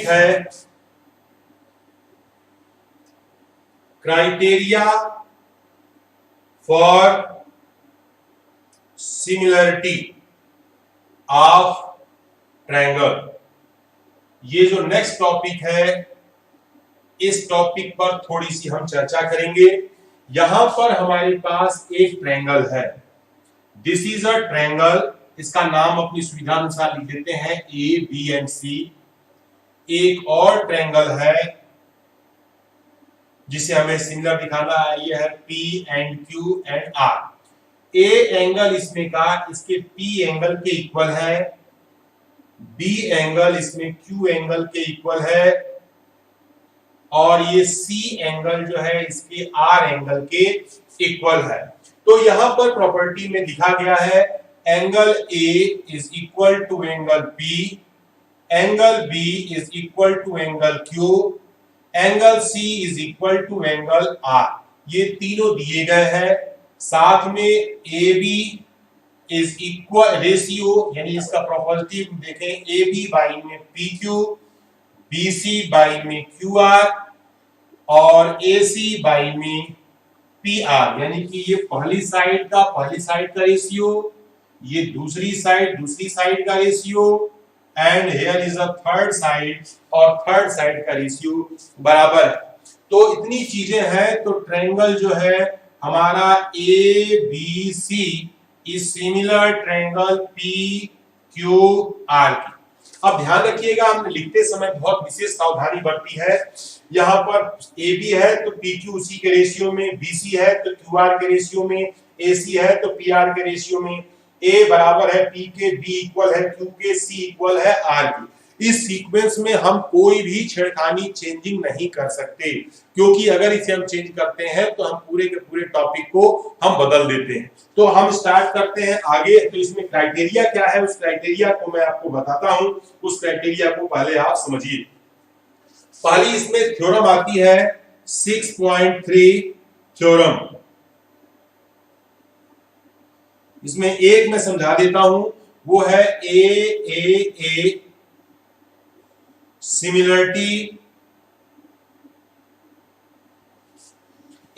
है criteria for similarity of triangle. ये जो नेक्स्ट टॉपिक है, इस टॉपिक पर थोड़ी सी हम चर्चा करेंगे। यहां पर हमारे पास एक ट्रायंगल है, दिस इज अ ट्रायंगल। इसका नाम अपनी सुविधा अनुसार लिख देते हैं ए बी एंड सी। एक और ट्रायंगल है जिसे हमें सिमिलर दिखाना है, ये है P and Q and R. A angle इसमें का इसके पी एंगल के इक्वल है, बी एंगल इसमें क्यू एंगल के इक्वल है, और ये सी एंगल जो है इसके आर एंगल के इक्वल है। तो यहां पर प्रॉपर्टी में लिखा गया है angle A is equal to angle P, angle B is equal to angle Q, angle C is equal to angle R. ये तीनों दिए गए हैं। साथ में A B is equal ratio, यानी इसका प्रॉपर्टी देखें, ए बी बाई में P Q, B C by में क्यू आर, और ए सी बाई में पी आर। यानी कि ये पहली साइड का रेशियो, ये दूसरी साइड का ratio, and here is a third side, और थर्ड साइड का रेशियो बराबर है। तो इतनी चीजें हैं। तो ट्रायंगल जो है हमारा A B C is similar triangle P Q R की। अब ध्यान रखिएगा, हमने लिखते समय बहुत विशेष सावधानी बरती है। यहाँ पर ए बी है तो पी क्यू उसी के रेशियो में, बी सी है तो क्यू आर के रेशियो में, ए सी है तो पी आर के रेशियो में, ए बराबर है पी के, बी इक्वल है क्यू के, सी इक्वल है आर की। इस सीक्वेंस में हम कोई भी छेड़खानी चेंजिंग नहीं कर सकते, क्योंकि अगर इसे हम चेंज करते हैं तो हम पूरे के पूरे टॉपिक को हम बदल देते हैं। तो हम स्टार्ट करते हैं आगे। तो इसमें क्राइटेरिया क्या है, उस क्राइटेरिया को मैं आपको बताता हूं। उस क्राइटेरिया को पहले आप समझिए। पहली इसमें थ्योरम आती है 6.3 थ्योरम। इसमें एक मैं समझा देता हूं, वो है ए सिमिलरिटी।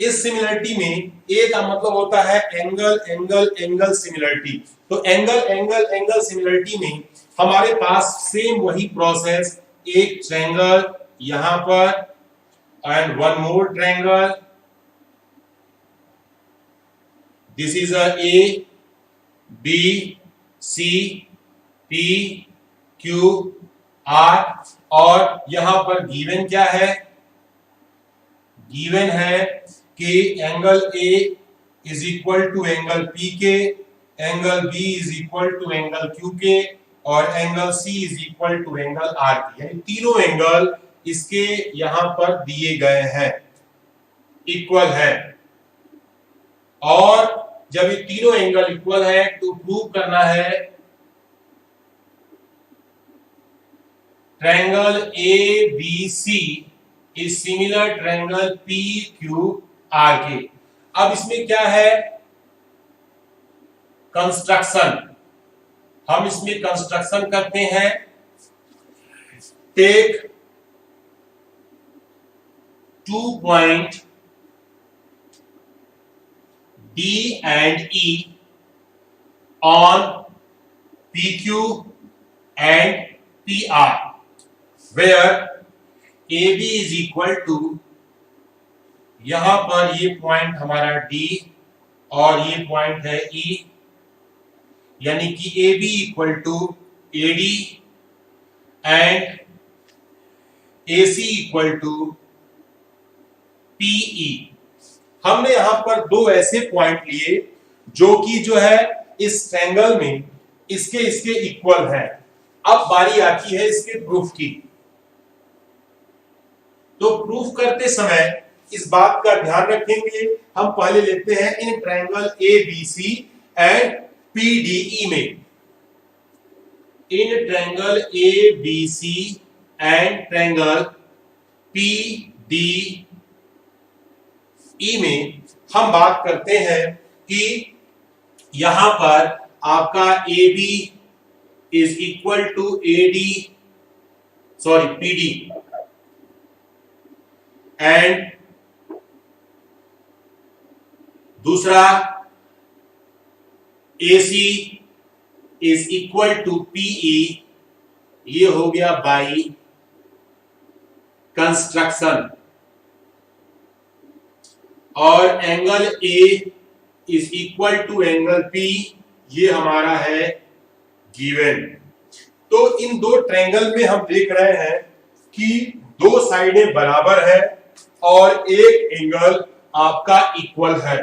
इस सिमिलरिटी में ए का मतलब होता है एंगल एंगल एंगल सिमिलरिटी। तो एंगल एंगल एंगल सिमिलरिटी में हमारे पास सेम वही प्रोसेस, एक ट्रायंगल यहां पर and one more triangle, this is a A B C P Q R, और यहां पर गिवन क्या है, गिवन है कि angle A is equal to angle P के, angle B is equal to angle Q के, और angle C is equal to angle R के। यानी तीनों एंगल इसके यहां पर दिए गए हैं, इक्वल है। और जब ये तीनों एंगल इक्वल है तो प्रूव करना है triangle A B C is similar triangle P Q R के। अब इसमें क्या है, कंस्ट्रक्शन। हम इसमें कंस्ट्रक्शन करते हैं। Take 2 point D and E on PQ and PR, where AB is equal to, यहां पर ये पॉइंट हमारा D और ये पॉइंट है E, यानी कि AB equal to AD and AC equal to PE। हमने यहां पर दो ऐसे पॉइंट लिए जो कि जो है इस ट्रायंगल में इसके इक्वल है। अब बारी आती है इसके प्रूफ की। तो प्रूफ करते समय इस बात का ध्यान रखेंगे। हम पहले लेते हैं in triangle A B C and P D E में, in triangle A B C and triangle P D E में हम बात करते हैं कि यहां पर आपका A B is equal to A D sorry P D and दूसरा AC is equal to PE, ये हो गया बाई कंस्ट्रक्शन, और angle A is equal to angle P, ये हमारा है गिवन। तो इन दो ट्रायंगल में हम देख रहे हैं कि दो साइडें बराबर है और एक एंगल आपका इक्वल है।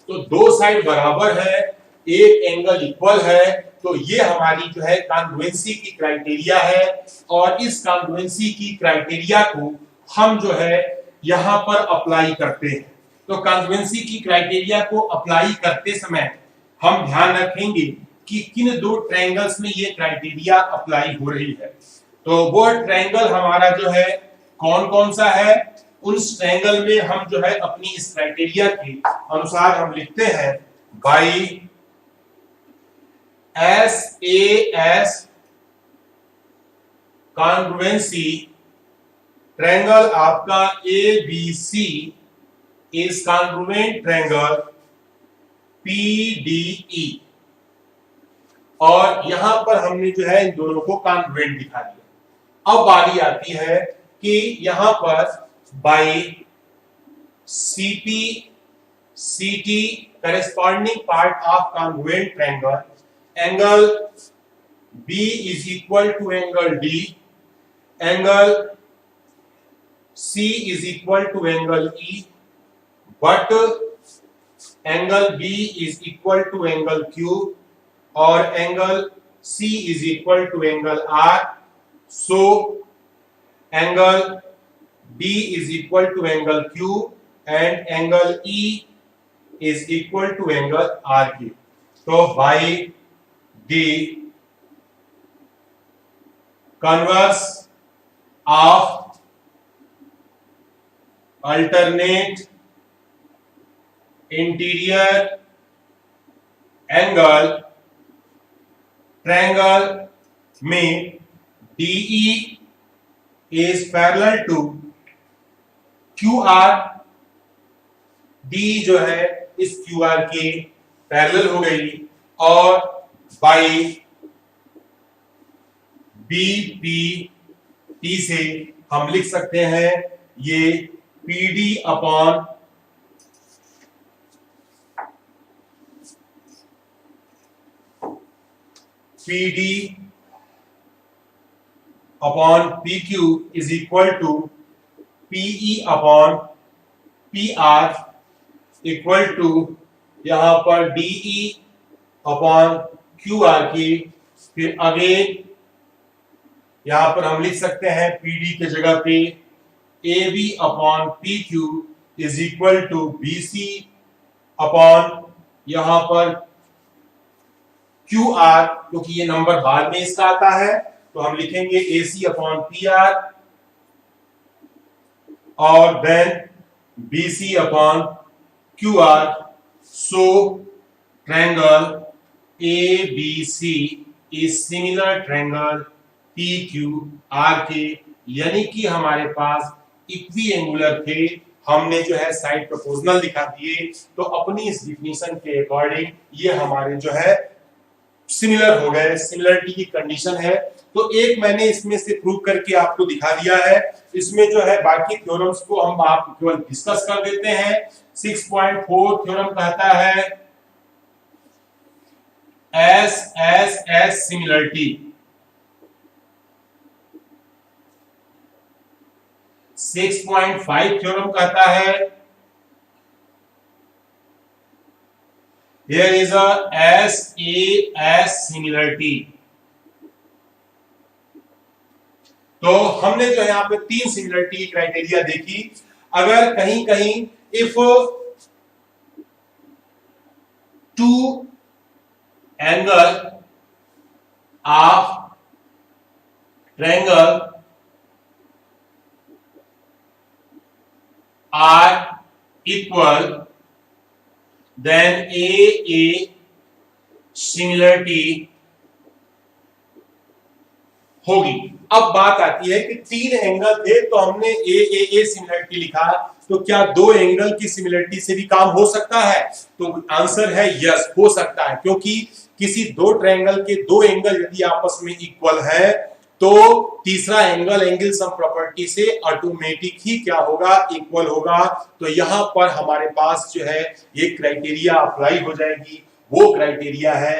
तो दो साइड बराबर है, एक एंगल इक्वल है, तो ये हमारी जो है कॉन्ग्रुएंसी की क्राइटेरिया है, और इस कॉन्ग्रुएंसी की क्राइटेरिया को हम जो है यहां पर अप्लाई करते हैं। तो कॉन्ग्रुएंसी की क्राइटेरिया को अप्लाई करते समय हम ध्यान रखेंगे कि किन दो ट्रायंगल्स में ये क्राइटेरिया अप्लाई हो रही है। तो वो ट्रायंगल हमारा जो है कौन कौन सा है, उस ट्रायंगल में हम जो है अपनी इस क्राइटेरिया के अनुसार हम लिखते हैं बाई SAS कॉन्ग्रुएंसी ट्रायंगल आपका ABC is congruent triangle PDE, और यहां पर हमने जो है इन दोनों को कॉन्ग्रुएंट दिखा दिया। अब बारी आती है कि यहां पर by CP CT corresponding part of congruent triangle, angle B is equal to angle D, angle C is equal to angle E, but angle B is equal to angle Q और angle C is equal to angle R, so angle D is equal to angle Q and angle E is equal to angle RQ. So by the converse of alternate interior angle triangle में DE is parallel to QR, D जो है इस QR के parallel हो गई, और by BPT से हम लिख सकते हैं ये PD upon PQ is equal to PE upon PR equal to यहां पर DE अपॉन QR की, फिर अगेन यहां पर हम लिख सकते हैं PD के जगह पे AB upon PQ is equal to BC upon यहां पर QR, क्योंकि ये नंबर बाद में इसका आता है तो हम लिखेंगे AC अपॉन PR और then BC upon QR। So triangle ABC is similar triangle PQR के, यानी कि हमारे पास इक्वी एंगुलर थे, हमने जो है साइड प्रोपोर्शनल दिखा दिए, तो अपनी इस डिफिनीशन के अकॉर्डिंग ये हमारे जो है सिमिलर हो गए, सिमिलरिटी की कंडीशन है। तो एक मैंने इसमें से प्रूव करके आपको दिखा दिया है, इसमें जो है बाकी थ्योरम्स को हम आप केवल डिस्कस कर देते हैं। 6.4 थ्योरम कहता है एस सिमिलरिटी, 6.5 थ्योरम कहता है here is a SAS similarity। तो हमने जो यहाँ पे 3 सिमिलरिटी क्राइटेरिया देखी। अगर कहीं कहीं if 2 angle of triangle are equal then a similarity होगी। अब बात आती है कि 3 एंगल थे तो हमने ए सिमिलरिटी लिखा, तो क्या 2 एंगल की सिमिलरिटी से भी काम हो सकता है? तो आंसर है यस, हो सकता है, क्योंकि किसी 2 ट्रायंगल के 2 एंगल यदि आपस में इक्वल है तो तीसरा एंगल एंगल सम प्रॉपर्टी से ऑटोमेटिक ही क्या होगा, इक्वल होगा। तो यहां पर हमारे पास जो है ये क्राइटेरिया अप्लाई हो जाएगी, वो क्राइटेरिया है